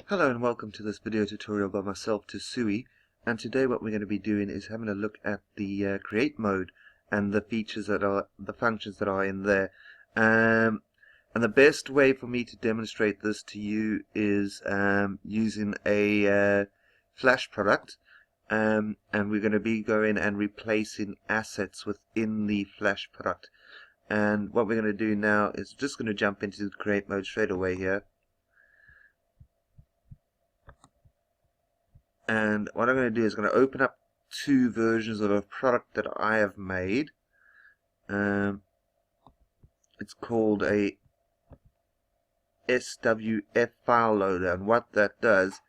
Hello and welcome to this video tutorial by myself, Sui, and today what we're going to be doing is having a look at the create mode and the features that are, the functions that are in there. And the best way for me to demonstrate this to you is using a Flash product, and we're going to be going and replacing assets within the Flash product. And what we're going to do now is just going to jump into the create mode straight away here. And what I'm going to do is going to open up two versions of a product that I have made. It's called a SWF file loader, and what that does,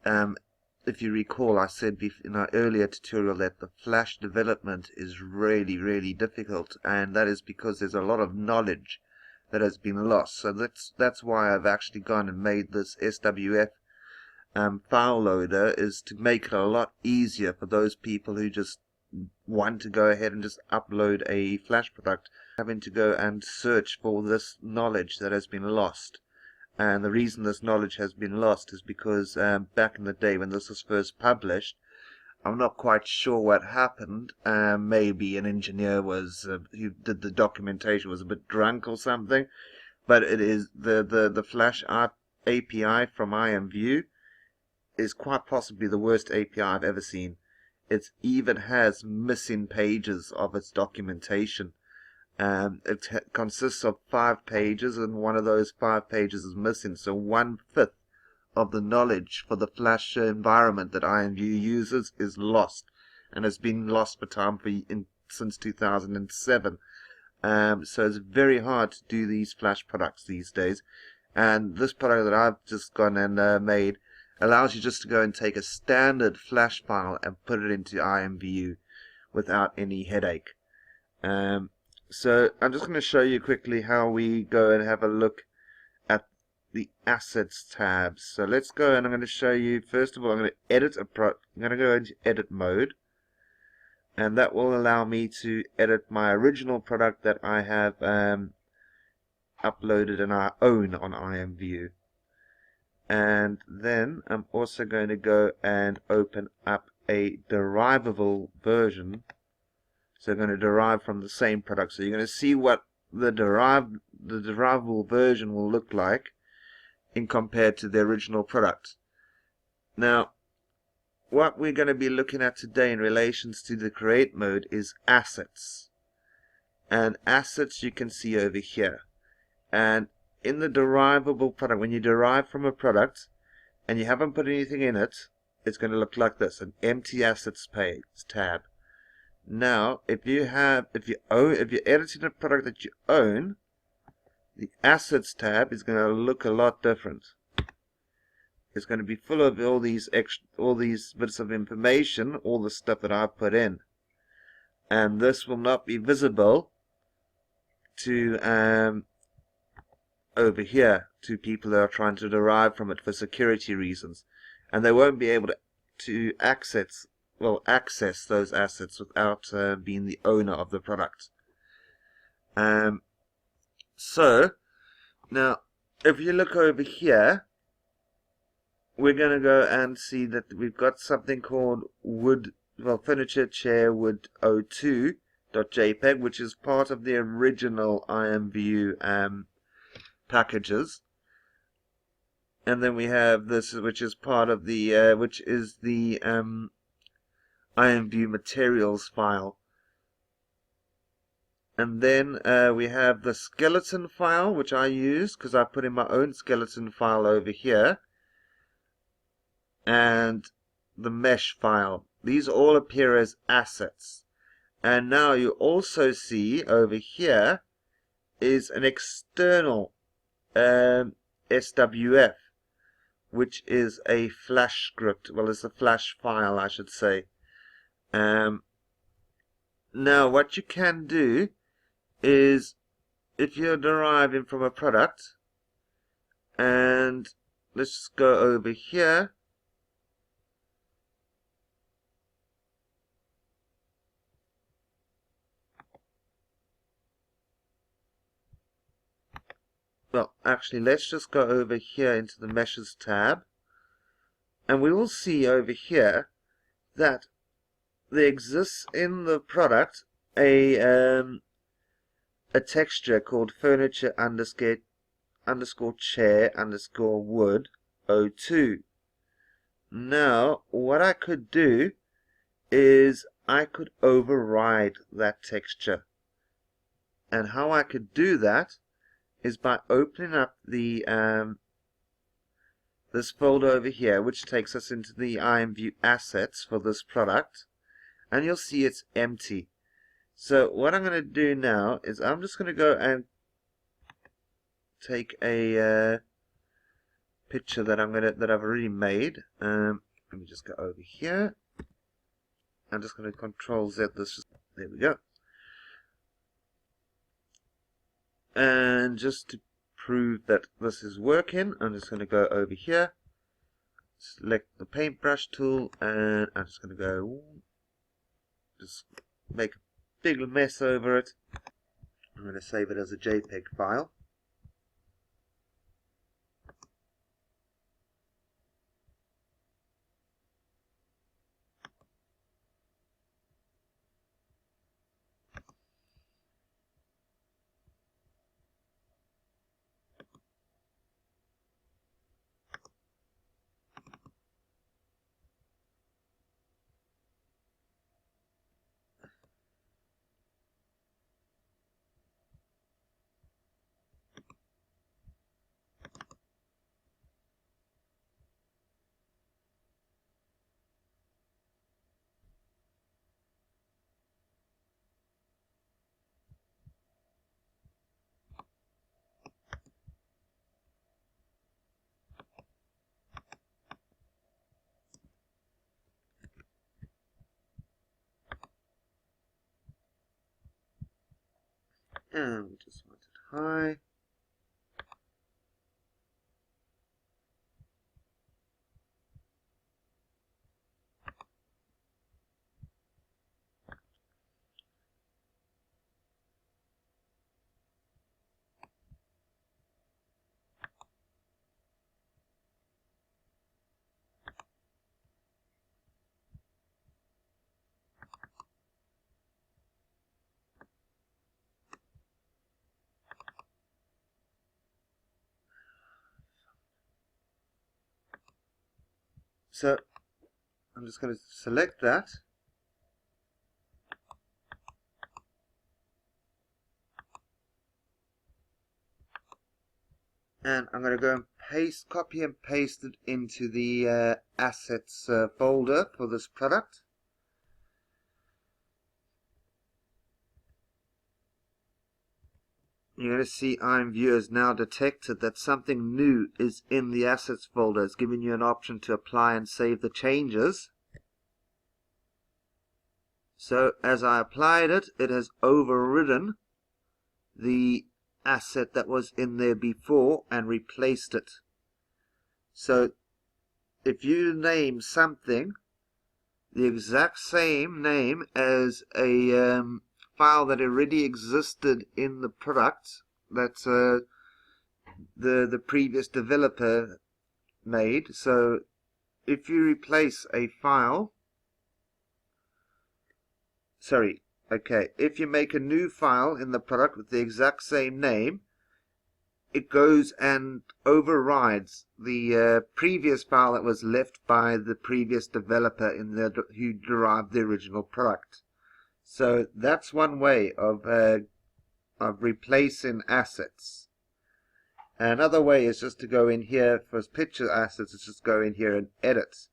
if you recall, I said in our earlier tutorial that the Flash development is really difficult, and that is because there's a lot of knowledge that has been lost. So that's why I've actually gone and made this SWF file loader, is to make it a lot easier for those people who just want to go ahead and just upload a Flash product, having to go and search for this knowledge that has been lost. And the reason this knowledge has been lost is because back in the day when this was first published, I'm not quite sure what happened. Maybe an engineer was who did the documentation was a bit drunk or something, but it is the Flash Art API from IMVU is quite possibly the worst API I've ever seen. It even has missing pages of its documentation. It consists of 5 pages, and one of those 5 pages is missing. So 1/5 of the knowledge for the Flash environment that IMVU uses is lost, and has been lost for time since 2007. So it's very hard to do these Flash products these days. And this product that I've just gone and made allows you just to go and take a standard Flash file and put it into IMVU without any headache. So I'm just going to show you quickly how we go and have a look at the Assets tab. So let's go, and I'm going to show you, first of all, I'm going to edit I'm going to go into edit mode, and that will allow me to edit my original product that I have uploaded and I own on IMVU. And then I'm also going to go and open up a derivable version. So I'm going to derive from the same product. So you're going to see what the derivable version will look like in compared to the original product. Now, what we're going to be looking at today in relations to the create mode is assets. And assets you can see over here. And in the derivable product, when you derive from a product and you haven't put anything in it, it's going to look like this, an empty assets page tab. Now, if you're editing a product that you own, the assets tab is going to look a lot different. It's going to be full of all these bits of information, all the stuff that I've put in, and this will not be visible to over here to people that are trying to derive from it for security reasons, and they won't be able to access those assets without being the owner of the product. So now if you look over here, we're going to go and see that we've got something called furniture chair wood 02.jpg, which is part of the original IMVU packages. And then we have this, which is part of the IMVU materials file. And then we have the skeleton file, which I use because I put in my own skeleton file over here, and the mesh file. These all appear as assets. And now you also see over here is an external SWF, which is a Flash script. Well, it's a Flash file, I should say. Now, what you can do is, if you're deriving from a product, and let's just go over here. Well, actually, let's just go over here into the Meshes tab. And we will see over here that there exists in the product a texture called furniture underscore chair underscore wood 02. Now what I could do is I could override that texture, and how I could do that is by opening up the this folder over here, which takes us into the IMVU assets for this product, and you'll see it's empty. So what I'm going to do now is I'm just going to go and take a picture that I've already made. Let me just go over here. I'm just going to Control Z this. There we go. And just to prove that this is working, I'm just going to go over here, select the paintbrush tool, and I'm just going to go just make a big mess over it. I'm going to save it as a JPEG file. And we just want it high. So I'm just going to select that, and I'm going to go and copy and paste it into the assets folder for this product. You're going to see IMVU has now detected that something new is in the assets folder. It's giving you an option to apply and save the changes. So as I applied it, it has overridden the asset that was in there before and replaced it. So if you name something the exact same name as a file that already existed in the product that the previous developer made. So if you replace a file, if you make a new file in the product with the exact same name, it goes and overrides the previous file that was left by the previous developer who derived the original product. So that's one way of replacing assets. Another way is just to go in here for picture assets, is just go in here and edit.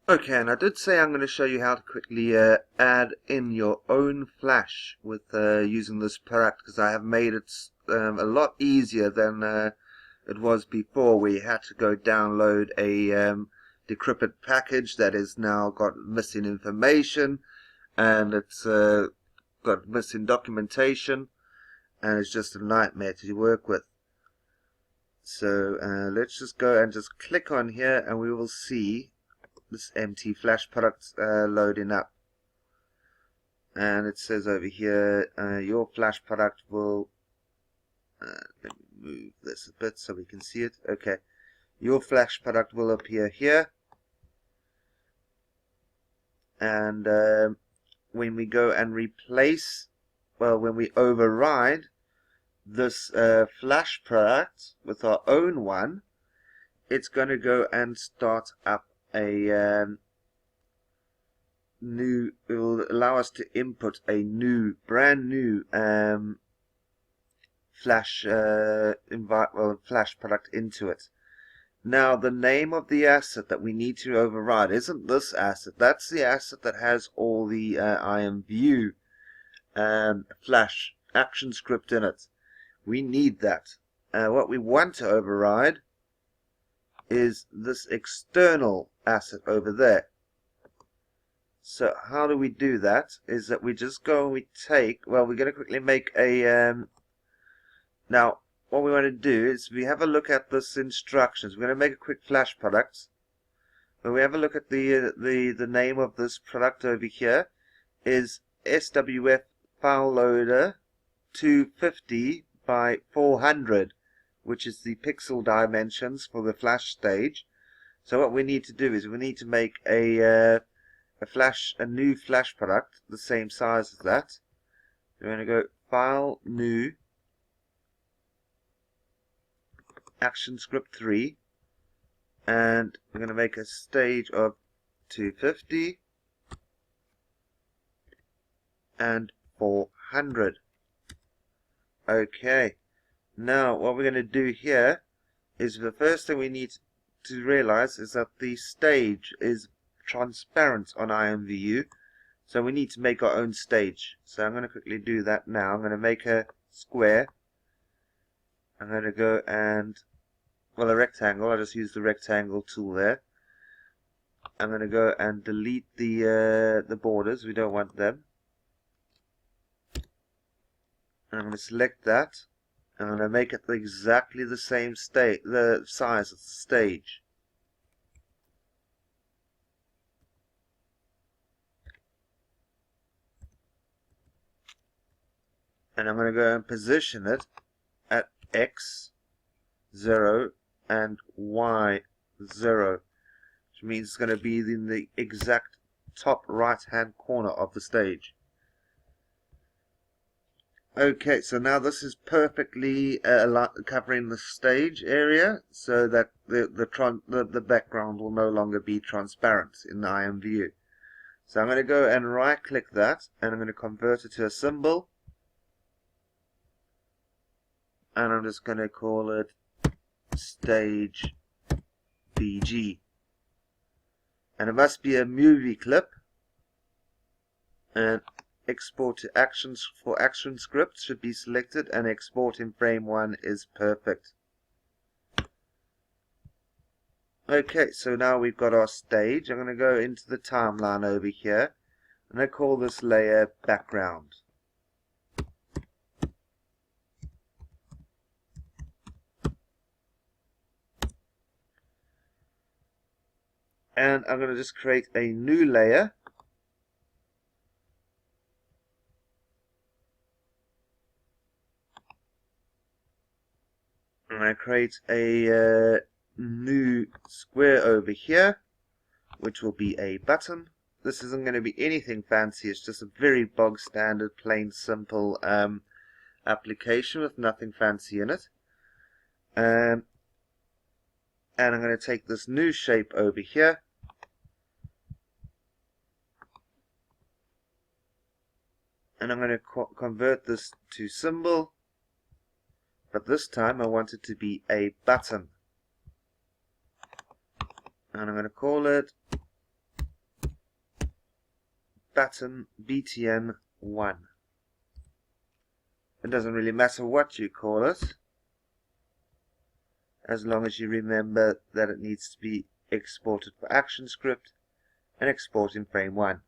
Okay, and I did say I'm going to show you how to quickly add in your own Flash with using this product, because I have made it a lot easier than it was before, where you had to go download a decrypted package that has now got missing information, and it's got missing documentation, and it's just a nightmare to work with. So let's just go and just click on here, and we will see this empty Flash product loading up, and it says over here your Flash product will let me move this a bit so we can see it. Okay, your Flash product will appear here, and when we go and replace, well, when we override this Flash product with our own one, it's going to go and start up a new, it will allow us to input a new, brand new Flash Flash product into it. Now, the name of the asset that we need to override isn't this asset. That's the asset that has all the IMVU Flash action script in it. We need that. What we want to override is this external asset over there. So how do we do that? Is that we just go and we take, well, we're going to quickly make a, now what we want to do is we have a look at this instructions. We're going to make a quick Flash product. When we have a look at the name of this product over here is SWF file loader 250 by 400, which is the pixel dimensions for the Flash stage. So what we need to do is we need to make a new Flash product the same size as that. We're going to go File, New, ActionScript 3, and we're going to make a stage of 250 and 400. Okay, now what we're going to do here is the first thing we need to realize is that the stage is transparent on IMVU, so we need to make our own stage. So I'm going to quickly do that now. I'm going to make a square. I'm going to go and, well, a rectangle. I'll just use the rectangle tool there. I'm going to go and delete the borders. We don't want them. And I'm going to select that. I'm going to make it exactly the same the size of the stage. And I'm going to go and position it at X 0 and Y 0, which means it's going to be in the exact top right hand corner of the stage. Okay, so now this is perfectly covering the stage area, so that the background will no longer be transparent in the IMVU. So I'm going to go and right click that, and I'm going to convert it to a symbol, and I'm just going to call it Stage BG, and it must be a movie clip, and export to actions for action scripts should be selected, and export in frame 1 is perfect. Okay, so now we've got our stage. I'm going to go into the timeline over here, and I call this layer background. And I'm going to just create a new layer. And I create a new square over here, which will be a button. This isn't going to be anything fancy. It's just a very bog standard, plain, simple application with nothing fancy in it. And I'm going to take this new shape over here. And I'm going to convert this to symbol. But this time I want it to be a button. And I'm going to call it button BTN 1. It doesn't really matter what you call it, as long as you remember that it needs to be exported for ActionScript and export in frame 1.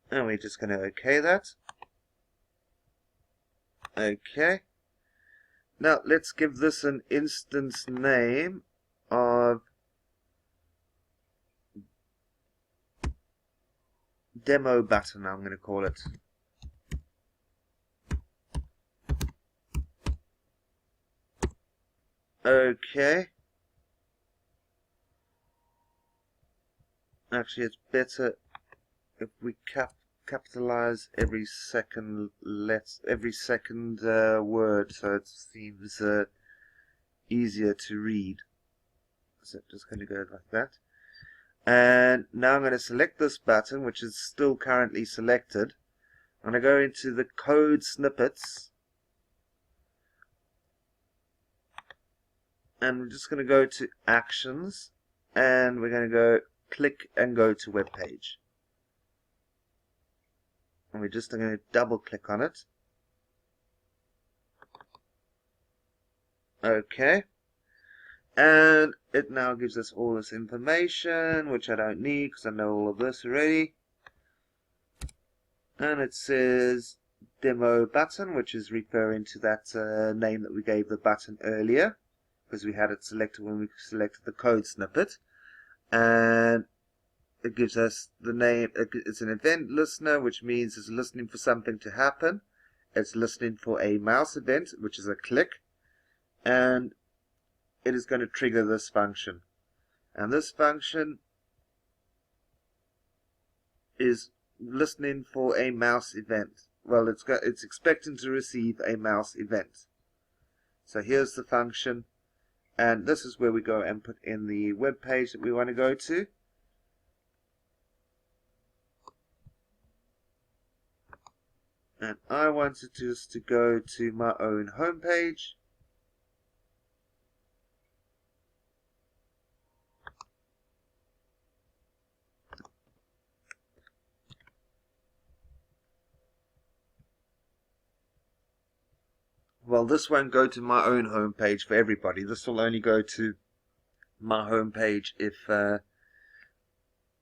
And we're just going to OK that. Okay. Now let's give this an instance name of demo button, I'm going to call it. Okay. Actually, it's better if we capitalize every second word, so it seems easier to read. So I'm just going to go like that. And now I'm going to select this button, which is still currently selected. I'm going to go into the code snippets, and we're just going to go to actions, and we're going to go click and go to web page. And we're just going to double click on it. Okay. And it now gives us all this information, which I don't need because I know all of this already. And it says demo button, which is referring to that name that we gave the button earlier, because we had it selected when we selected the code snippet. And it gives us the name. It's an event listener, which means it's listening for something to happen. It's listening for a mouse event, which is a click. And it is going to trigger this function. And this function is listening for a mouse event. Well, it's expecting to receive a mouse event. So here's the function, and this is where we go and put in the web page that we want to go to. And I wanted just to go to my own home page. Well, this won't go to my own home page for everybody. This will only go to my home page if I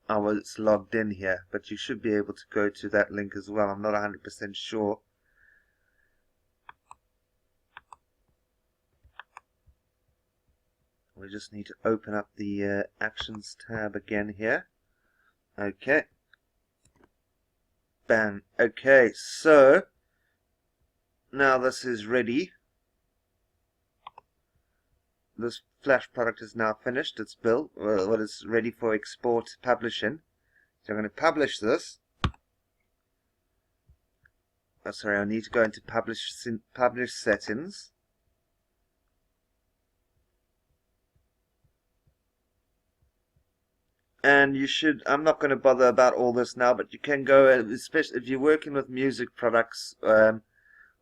was logged in here. But you should be able to go to that link as well. I'm not 100% sure. We just need to open up the Actions tab again here. Okay. Bang. Okay, so now this is ready. This Flash product is now finished. It's built. Well, it's ready for export publishing. So I'm going to publish this. Oh, sorry, I need to go into publish settings. And you should, I'm not going to bother about all this now, but you can go, especially if you're working with music products, or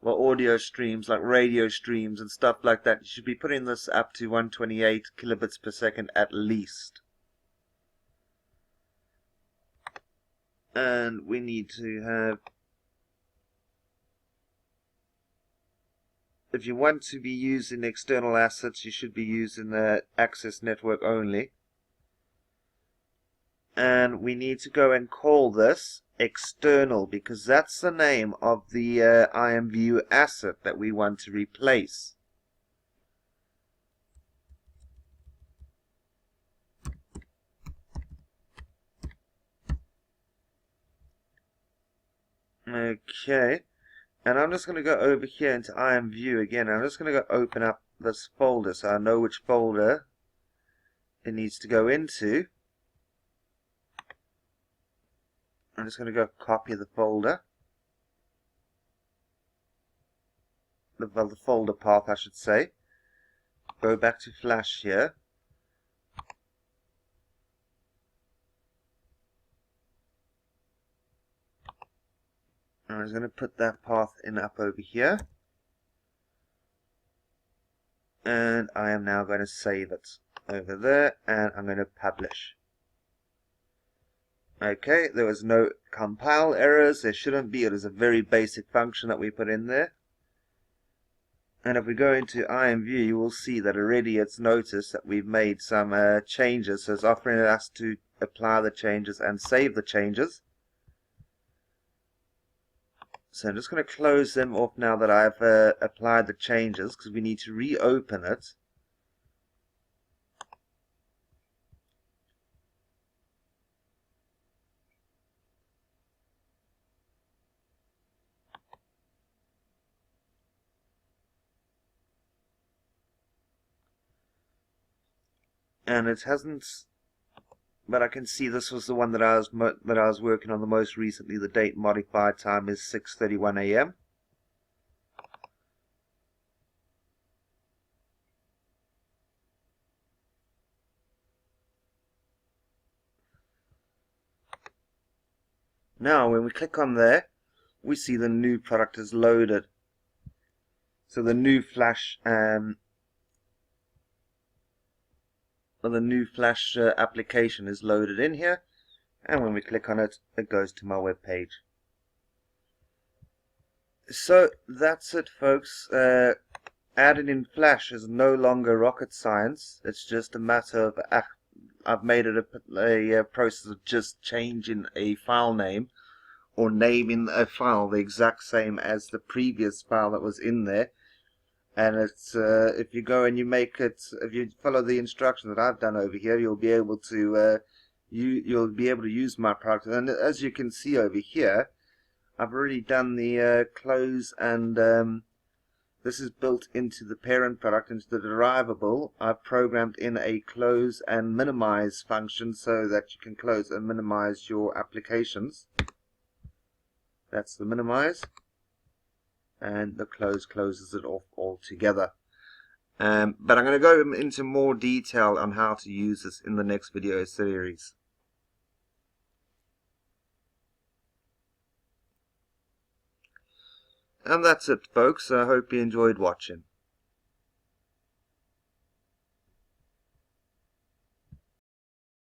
audio streams, like radio streams and stuff like that, you should be putting this up to 128 kilobits per second at least. And we need to have, if you want to be using external assets, you should be using the access network only. And we need to go and call this external, because that's the name of the IMVU asset that we want to replace. Okay, and I'm just going to go over here into IMVU again. I'm just going to go open up this folder so I know which folder it needs to go into. I'm just going to go copy the folder. The folder path, I should say. Go back to Flash here. I'm just going to put that path in up over here. And I am now going to save it over there, and I'm going to publish. Okay, there was no compile errors. There shouldn't be. It is a very basic function that we put in there. And if we go into IMVU, you will see that already it's noticed that we've made some changes. So it's offering us to apply the changes and save the changes. So I'm just going to close them off now that I've applied the changes, because we need to reopen it. and it hasn't, but I can see this was the one that I was working on the most recently. The date modified time is 6:31 a.m. Now when we click on there, we see the new product is loaded. So the new Flash application is loaded in here, and when we click on it, it goes to my web page. So that's it, folks. Adding in Flash is no longer rocket science. It's just a matter of I've made it a process of just changing a file name or naming a file the exact same as the previous file that was in there. And it's if you go and you make it, if you follow the instructions that I've done over here, you'll be able to use my product. And as you can see over here, I've already done the close, and this is built into the parent product, into the derivable. I've programmed in a close and minimize function so that you can close and minimize your applications. That's the minimize, and the close closes it off altogether. But I'm going to go into more detail on how to use this in the next video series. And that's it, folks. I hope you enjoyed watching.